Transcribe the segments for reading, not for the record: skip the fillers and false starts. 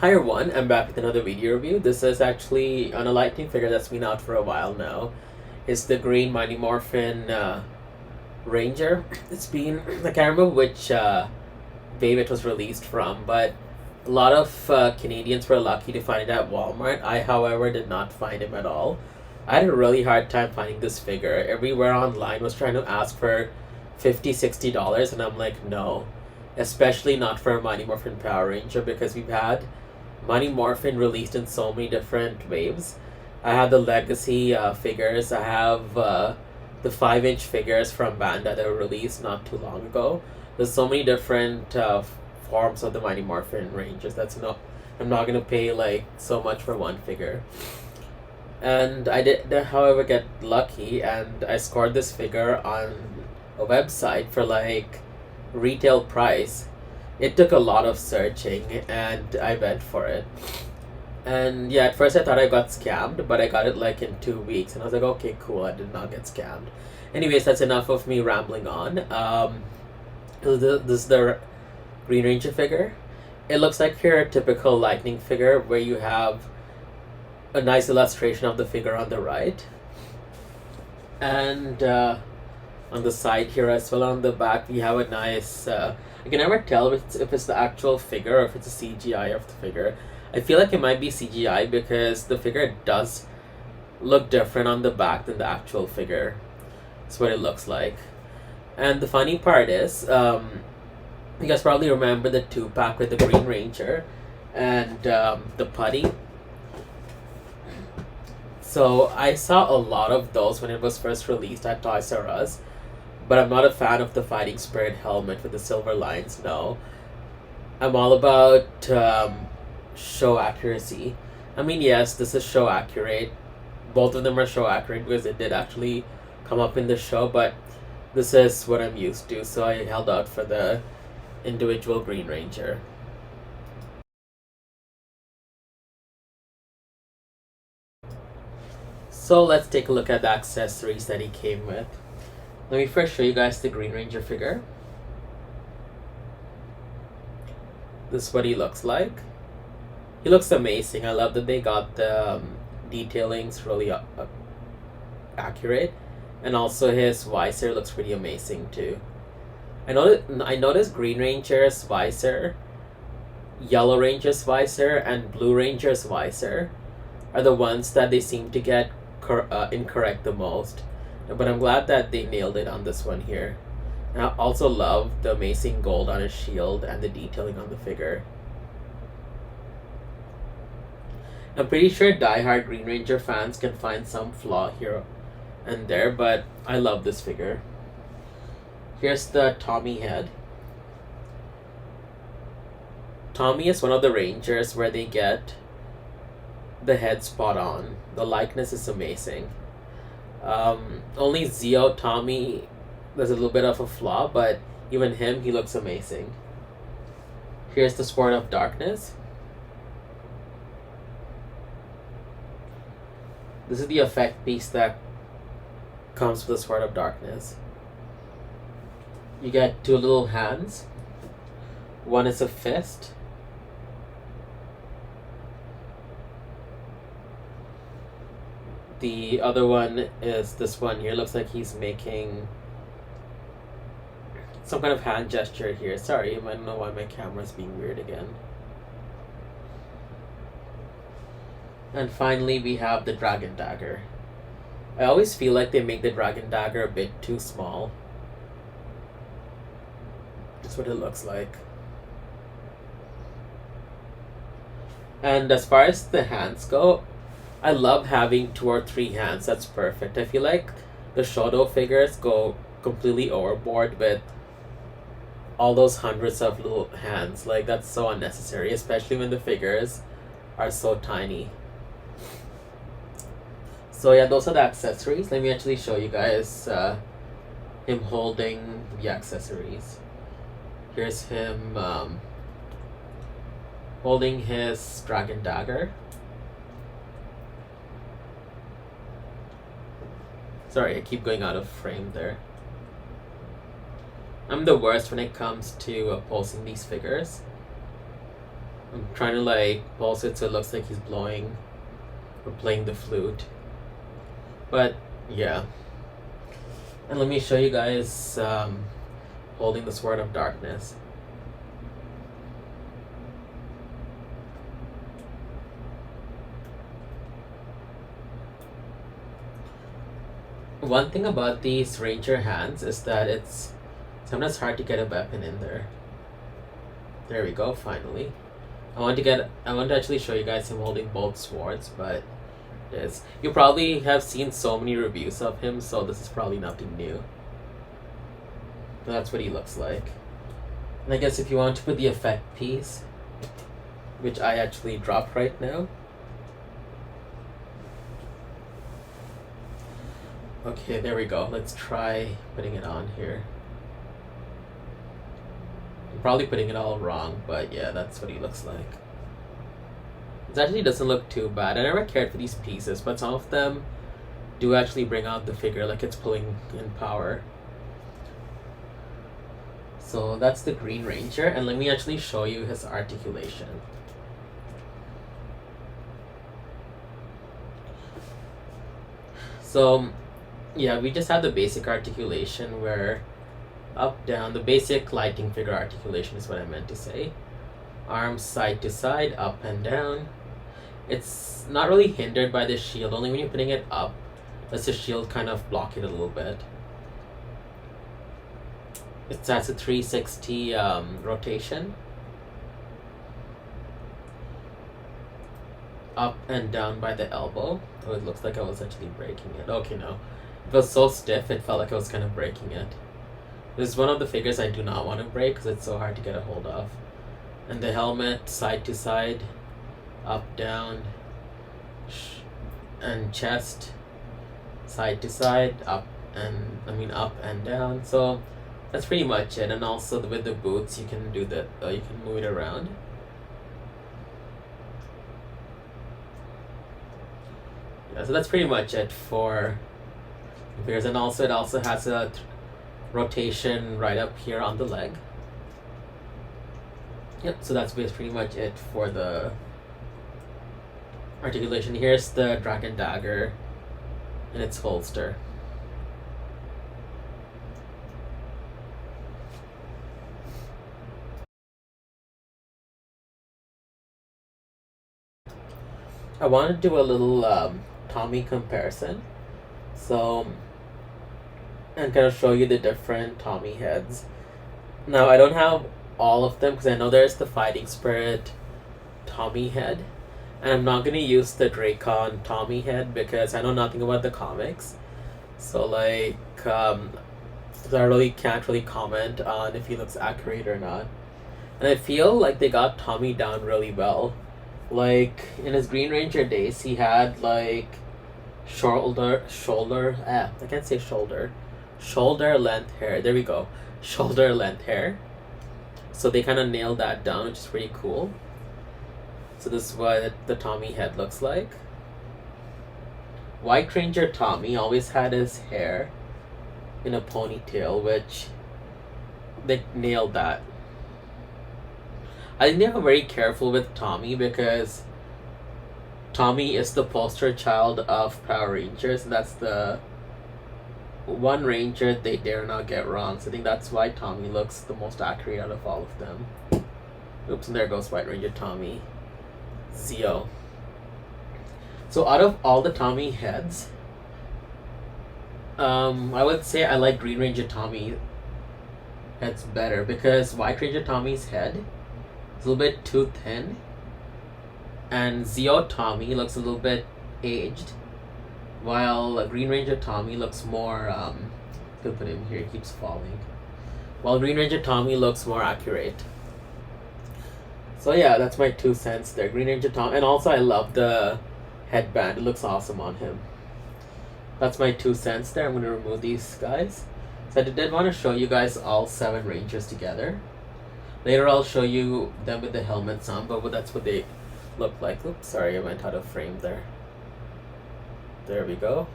Hi everyone, I'm back with another video review. This is actually on a lightning figure that's been out for a while now. It's the green Mighty Morphin Ranger. It's been, I can't remember which wave it was released from, but a lot of Canadians were lucky to find it at Walmart. I, however, did not find him at all. I had a really hard time finding this figure. Everywhere online was trying to ask for $50, $60, and I'm like, no. Especially not for a Mighty Morphin Power Ranger because we've had Mighty Morphin released in so many different waves. I have the Legacy figures. I have the 5-inch figures from Banda that were released not too long ago. There's so many different forms of the Mighty Morphin Rangers. I'm not gonna pay like so much for one figure. And I did, however, get lucky, and I scored this figure on a website for like retail price. It took a lot of searching, and I went for it. And yeah, at first I thought I got scammed, but I got it like in 2 weeks, and I was like, okay, cool, I did not get scammed. Anyways, that's enough of me rambling on. This is the Green Ranger figure. It looks like your typical Lightning figure where you have a nice illustration of the figure on the right. And on the side here as well on the back, we have a nice... I can never tell if it's the actual figure or if it's a CGI of the figure. I feel like it might be CGI because the figure does look different on the back than the actual figure. That's what it looks like. And the funny part is, you guys probably remember the 2-pack with the Green Ranger and the putty. So I saw a lot of those when it was first released at Toys R Us, but I'm not a fan of the Fighting Spirit helmet with the silver lines, no. I'm all about show accuracy. I mean, yes, this is show accurate. Both of them are show accurate because it did actually come up in the show, but this is what I'm used to, so I held out for the individual Green Ranger. So let's take a look at the accessories that he came with. Let me first show you guys the Green Ranger figure. This is what he looks like. He looks amazing. I love that they got the detailings really accurate. And also his visor looks pretty amazing too. I noticed Green Ranger's visor, Yellow Ranger's visor, and Blue Ranger's visor are the ones that they seem to get incorrect the most. But I'm glad that they nailed it on this one here. And I also love the amazing gold on his shield and the detailing on the figure. I'm pretty sure die-hard Green Ranger fans can find some flaw here and there, but I love this figure. Here's the Tommy head. Tommy is one of the Rangers where they get the head spot on. The likeness is amazing. Only Zeo Tommy, there's a little bit of a flaw, but even him, he looks amazing. Here's the Sword of Darkness. This is the effect piece that comes with the Sword of Darkness. You get 2 little hands. One is a fist. The other one is this one here. Looks like he's making some kind of hand gesture here. Sorry, I don't know why my camera's being weird again. And finally, we have the Dragon Dagger. I always feel like they make the Dragon Dagger a bit too small. That's what it looks like. And as far as the hands go, I love having 2 or 3 hands. That's perfect. I feel like the Shoto figures go completely overboard with all those hundreds of little hands. Like, that's so unnecessary, especially when the figures are so tiny. So yeah, those are the accessories. Let me actually show you guys him holding the accessories. Here's him holding his Dragon Dagger. Sorry, I keep going out of frame there. I'm the worst when it comes to posting these figures. I'm trying to like pulse it so it looks like he's blowing or playing the flute. But yeah. And let me show you guys holding the Sword of Darkness. One thing about these ranger hands is that it's sometimes hard to get a weapon in there. There we go, finally. I want to actually show you guys him holding both swords, but yes. You probably have seen so many reviews of him, so this is probably nothing new. But that's what he looks like. And I guess if you want to put the effect piece, which I actually dropped right now. Okay, there we go. Let's try putting it on here. I'm probably putting it all wrong, but yeah, that's what he looks like. It actually doesn't look too bad. I never cared for these pieces, but some of them do actually bring out the figure like it's pulling in power. So that's the Green Ranger, and let me actually show you his articulation. So yeah, we just have the basic articulation where up, down, the basic lighting figure articulation is what I meant to say. Arms side to side, up and down. It's not really hindered by the shield, only when you're putting it up does the shield kind of block it a little bit. It has a 360 rotation. Up and down by the elbow. Oh, it looks like I was actually breaking it. Okay, no. It was so stiff, it felt like I was kind of breaking it. This is one of the figures I do not want to break because it's so hard to get a hold of. And the helmet, side to side, up, down, and chest, side to side, up and down. So that's pretty much it. And also with the boots, you can do that. You can move it around. Yeah, so that's pretty much it for figures. And also it also has a rotation right up here on the leg. Yep, so that's pretty much it for the articulation. Here's the dragon dagger in its holster. I want to do a little Tommy comparison. So, and kind of show you the different Tommy heads. Now, I don't have all of them because I know there's the Fighting Spirit Tommy head. And I'm not going to use the Dracon Tommy head because I know nothing about the comics. So, like, I really can't really comment on if he looks accurate or not. And I feel like they got Tommy down really well. Like, in his Green Ranger days, he had, like, shoulder length hair. There we go. Shoulder length hair. So they kind of nailed that down, which is pretty cool. So this is what the Tommy head looks like. White Ranger Tommy always had his hair in a ponytail, which they nailed that. I think they were very careful with Tommy because Tommy is the poster child of Power Rangers, and that's the one Ranger they dare not get wrong. So I think that's why Tommy looks the most accurate out of all of them. Oops, and there goes White Ranger Tommy. Zeo. So out of all the Tommy heads, I would say I like Green Ranger Tommy heads better because White Ranger Tommy's head is a little bit too thin, and Zeo Tommy looks a little bit aged, while Green Ranger Tommy looks more, could put him here, he keeps falling, while Green Ranger Tommy looks more accurate. So yeah, that's my 2 cents there. Green Ranger Tommy, and also I love the headband, it looks awesome on him. That's my 2 cents there. I'm going to remove these guys. So I did want to show you guys all 7 Rangers together. Later I'll show you them with the helmets on, but that's what they look like. Oops, sorry, I went out of frame there. There we go.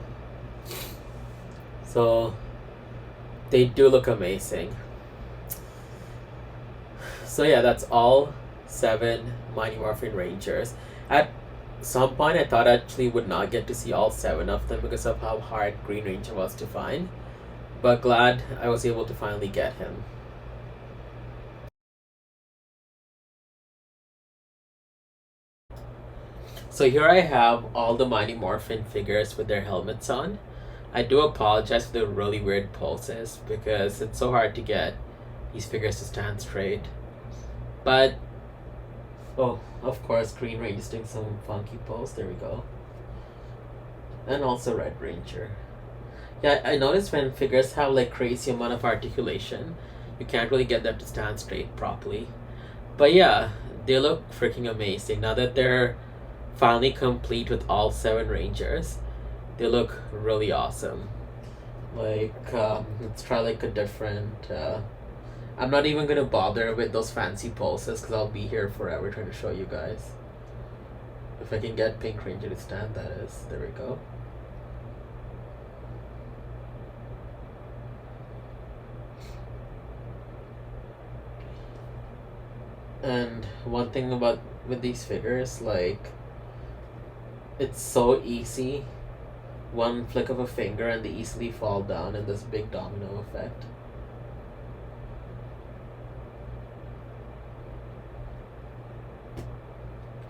So they do look amazing. So yeah, that's all 7 Mighty Morphin Rangers. At some point, I thought I actually would not get to see all 7 of them because of how hard Green Ranger was to find. But glad I was able to finally get him. So here I have all the Mighty Morphin figures with their helmets on. I do apologize for the really weird poses because it's so hard to get these figures to stand straight. But, oh, of course, Green Ranger is doing some funky pose. There we go. And also Red Ranger. Yeah, I noticed when figures have like crazy amount of articulation, you can't really get them to stand straight properly. But yeah, they look freaking amazing. Now that they're finally complete with all 7 Rangers, they look really awesome. Like, let's try like a different... I'm not even gonna bother with those fancy poses because I'll be here forever trying to show you guys. If I can get Pink Ranger to stand, that is. There we go. And one thing about with these figures, like, it's so easy. One flick of a finger and they easily fall down in this big domino effect.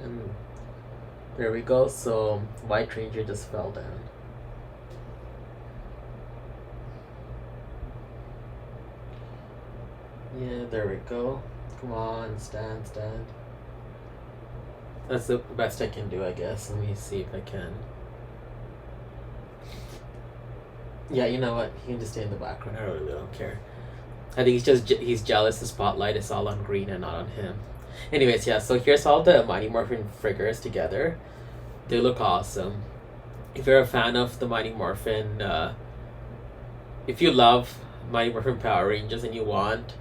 And there we go. So White Ranger just fell down. Yeah, there we go. Come on, stand. That's the best I can do, I guess. Let me see if I can. Yeah, you know what? He can just stay in the background. I really don't care. I think he's jealous the spotlight is all on Green and not on him. Anyways, yeah, so here's all the Mighty Morphin figures together. They look awesome. If you're a fan of the Mighty Morphin, if you love Mighty Morphin Power Rangers and you want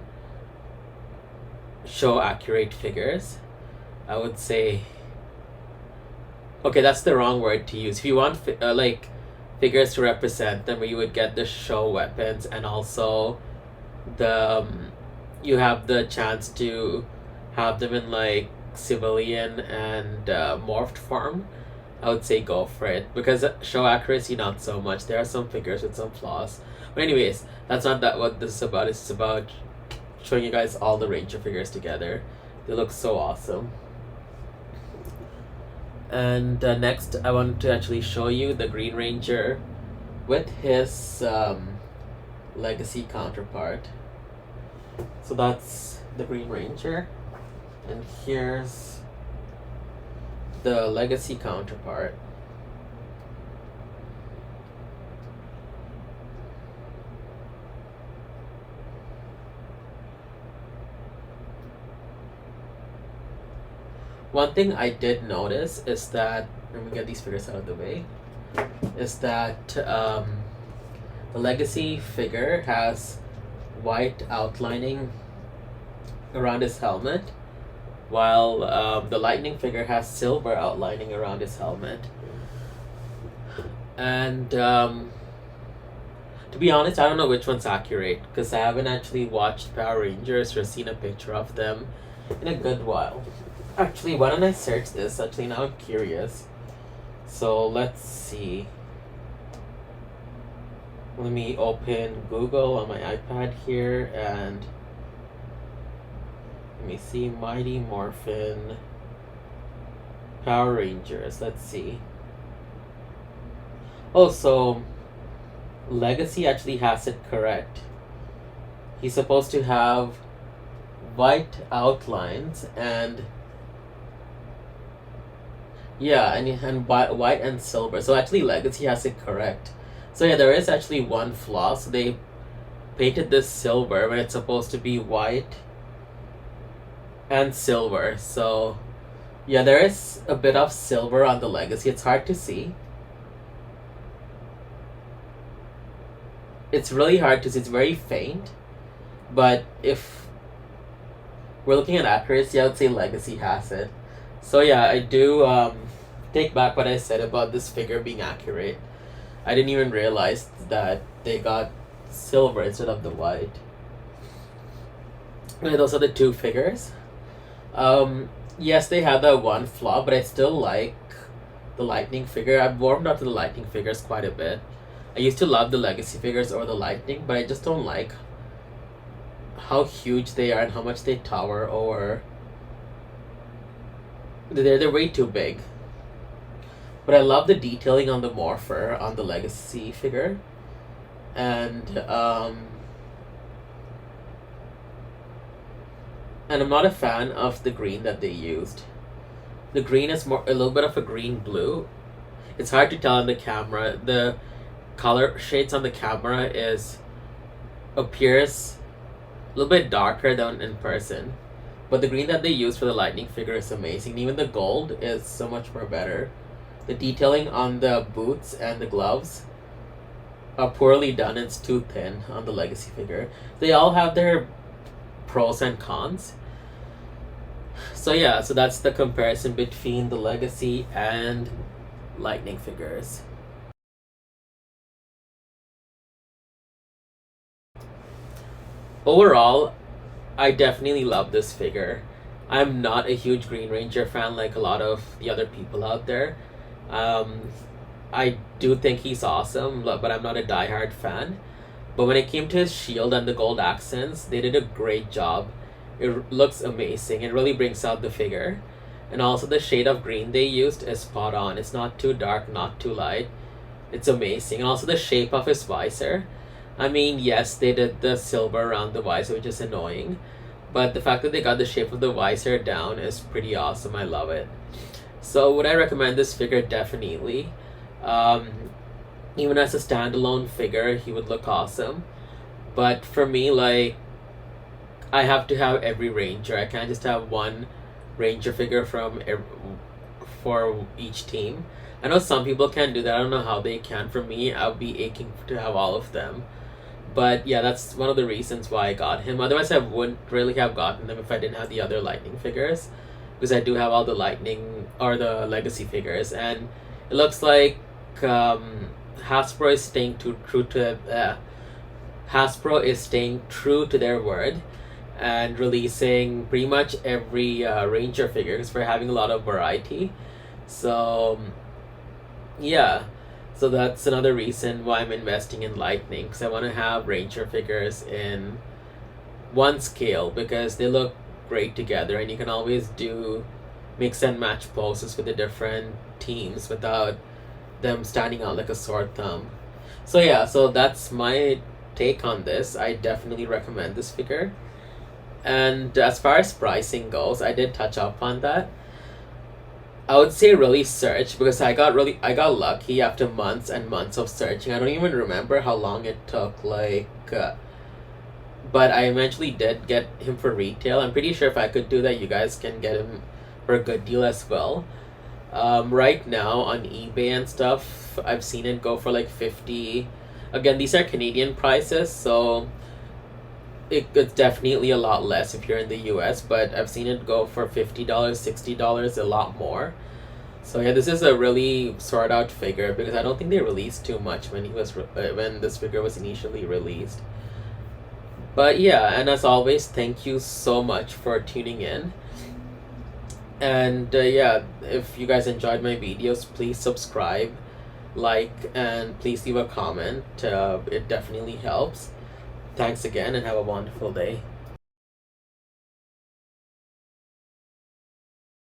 show accurate figures, I would say... Okay, that's the wrong word to use. If you want like figures to represent them, where you would get the show weapons and also the you have the chance to have them in like civilian and morphed form, I would say go for it, because show accuracy not so much. There are some figures with some flaws, but anyways, that's not that what this is about. It's about showing you guys all the Ranger figures together. They look so awesome. And next I wanted to actually show you the Green Ranger with his legacy counterpart. So that's the Green Ranger, and here's the legacy counterpart. One thing I did notice is that, let me get these figures out of the way, is that the legacy figure has white outlining around his helmet, while the lightning figure has silver outlining around his helmet. And to be honest, I don't know which one's accurate, because I haven't actually watched Power Rangers or seen a picture of them in a good while. Actually, why don't I search this? Actually, now I'm curious. So let's see. Let me open Google on my iPad here and let me see. Mighty Morphin Power Rangers. Let's see. Oh, so Legacy actually has it correct. He's supposed to have white outlines and yeah, and white and silver. So actually Legacy has it correct. So yeah, there is actually one flaw. So they painted this silver when it's supposed to be white and silver. So yeah, there is a bit of silver on the Legacy. It's hard to see. It's really hard to see. It's very faint. But if we're looking at accuracy, I would say Legacy has it. So yeah, I do take back what I said about this figure being accurate. I didn't even realize that they got silver instead of the white. Okay, those are the two figures. Yes, they had that one flaw, but I still like the Lightning figure. I've warmed up to the Lightning figures quite a bit. I used to love the Legacy figures or the Lightning, but I just don't like how huge they are and how much they tower over. They're way too big. But I love the detailing on the Morpher on the Legacy figure, and and I'm not a fan of the green that they used. The green is more a little bit of a green blue. It's hard to tell on the camera. The color shades on the camera is appears a little bit darker than in person. But the green that they used for the Lightning figure is amazing. Even the gold is so much more better. The detailing on the boots and the gloves are poorly done. It's too thin on the Legacy figure. They all have their pros and cons. So yeah, so that's the comparison between the Legacy and Lightning figures. Overall, I definitely love this figure. I'm not a huge Green Ranger fan like a lot of the other people out there. Um, I do think he's awesome, but I'm not a diehard fan. But when it came to his shield and the gold accents, they did a great job. It looks amazing. It really brings out the figure. And also the shade of green they used is spot on. It's not too dark, not too light. It's amazing. And also the shape of his visor. I mean, yes, they did the silver around the visor, which is annoying. But the fact that they got the shape of the visor down is pretty awesome. I love it. So would I recommend this figure? Definitely. Um, Even as a standalone figure, he would look awesome. But for me, like, I have to have every ranger. I can't just have one ranger figure for each team. I know some people can do that. I don't know how they can. For me, I'll be aching to have all of them. But yeah, that's one of the reasons why I got him. Otherwise, I wouldn't really have gotten them if I didn't have the other Lightning figures. Because I do have all the Lightning or the Legacy figures. And it looks like Hasbro is staying Hasbro is staying true to their word and releasing pretty much every Ranger figure because we're having a lot of variety. So yeah, so that's another reason why I'm investing in Lightning, because I want to have Ranger figures in one scale because they look great together and you can always do mix and match poses with the different teams without them standing out like a sore thumb. So yeah, so that's my take on this. I definitely recommend this figure. And as far as pricing goes, I did touch up on that. I would say really search because I got lucky after months and months of searching. I don't even remember how long it took, but I eventually did get him for retail. I'm pretty sure if I could do that, you guys can get him for a good deal as well. Right now on eBay and stuff, I've seen it go for like 50. Again, these are Canadian prices, so it's definitely a lot less if you're in the US, but I've seen it go for $50, $60, a lot more. So yeah, this is a really sought out figure because I don't think they released too much when when this figure was initially released. But yeah, and as always, thank you so much for tuning in. And yeah, if you guys enjoyed my videos, please subscribe, like, and please leave a comment. It definitely helps. Thanks again and have a wonderful day.